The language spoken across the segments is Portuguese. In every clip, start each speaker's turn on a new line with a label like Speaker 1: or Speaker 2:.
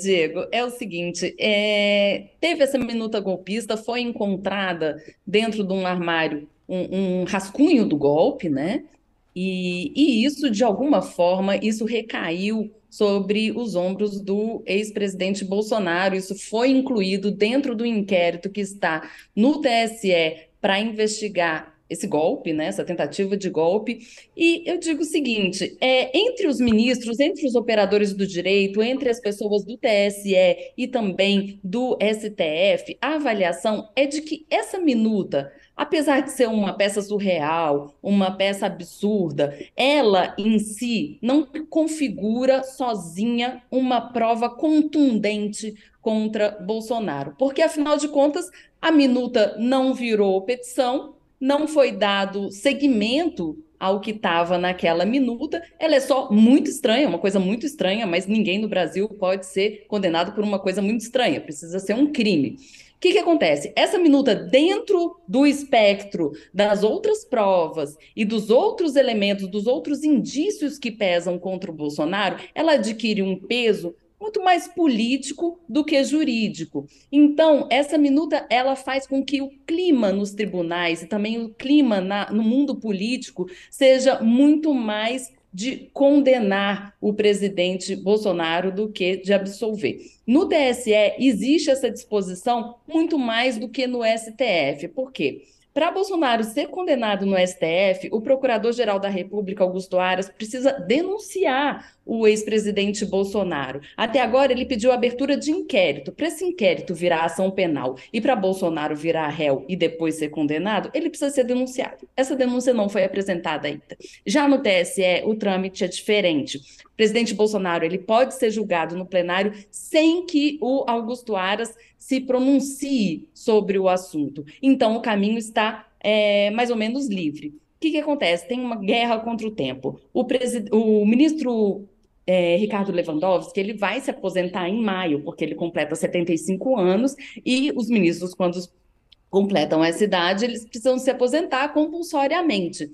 Speaker 1: Diego, é o seguinte, teve essa minuta golpista, foi encontrada dentro de um armário um rascunho do golpe, né? E isso, de alguma forma, isso recaiu sobre os ombros do ex-presidente Bolsonaro. Isso foi incluído dentro do inquérito que está no TSE para investigar esse golpe, né, essa tentativa de golpe. E eu digo o seguinte: entre os ministros, entre os operadores do direito, entre as pessoas do TSE e também do STF, a avaliação é de que essa minuta, apesar de ser uma peça surreal, uma peça absurda, ela em si não configura sozinha uma prova contundente contra Bolsonaro. Porque, afinal de contas, a minuta não virou petição, não foi dado seguimento ao que estava naquela minuta, ela é só muito estranha, uma coisa muito estranha, mas ninguém no Brasil pode ser condenado por uma coisa muito estranha, precisa ser um crime. O que acontece? Essa minuta, dentro do espectro das outras provas e dos outros elementos, dos outros indícios que pesam contra o Bolsonaro, ela adquire um peso muito mais político do que jurídico. Então, essa minuta ela faz com que o clima nos tribunais e também o clima no mundo político seja muito mais de condenar o presidente Bolsonaro do que de absolver. No TSE existe essa disposição muito mais do que no STF. Por quê? Para Bolsonaro ser condenado no STF, o Procurador-Geral da República, Augusto Aras, precisa denunciar o ex-presidente Bolsonaro. Até agora, ele pediu a abertura de inquérito. Para esse inquérito virar ação penal e para Bolsonaro virar réu e depois ser condenado, ele precisa ser denunciado. Essa denúncia não foi apresentada ainda. Já no TSE, o trâmite é diferente. O presidente Bolsonaro ele pode ser julgado no plenário sem que o Augusto Aras se pronuncie sobre o assunto. Então, o caminho está mais ou menos livre. O que acontece? Tem uma guerra contra o tempo. O ministro Ricardo Lewandowski, ele vai se aposentar em maio, porque ele completa 75 anos, e os ministros, quando completam essa idade, eles precisam se aposentar compulsoriamente.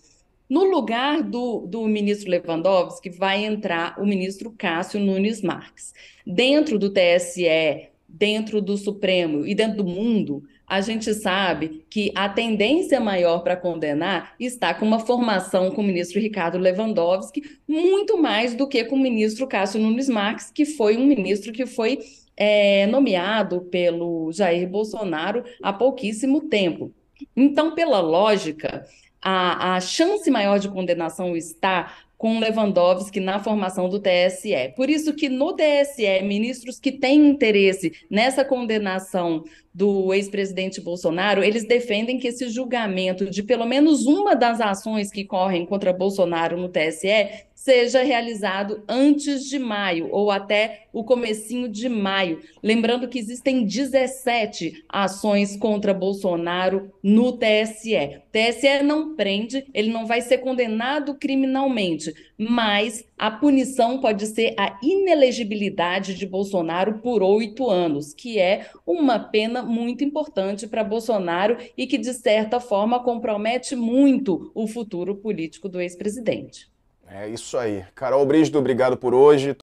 Speaker 1: No lugar do ministro Lewandowski, vai entrar o ministro Cássio Nunes Marques. Dentro do TSE, dentro do Supremo e dentro do mundo, a gente sabe que a tendência maior para condenar está com uma formação com o ministro Ricardo Lewandowski, muito mais do que com o ministro Cássio Nunes Marques, que foi um ministro que foi nomeado pelo Jair Bolsonaro há pouquíssimo tempo. Então, pela lógica, a chance maior de condenação está com Lewandowski na formação do TSE. Por isso que no TSE, ministros que têm interesse nessa condenação do ex-presidente Bolsonaro, eles defendem que esse julgamento de pelo menos uma das ações que correm contra Bolsonaro no TSE seja realizado antes de maio ou até o comecinho de maio. Lembrando que existem 17 ações contra Bolsonaro no TSE. O TSE não prende, ele não vai ser condenado criminalmente, mas a punição pode ser a inelegibilidade de Bolsonaro por 8 anos, que é uma pena muito importante para Bolsonaro e que, de certa forma, compromete muito o futuro político do ex-presidente.
Speaker 2: É isso aí. Carol Brígido, obrigado por hoje.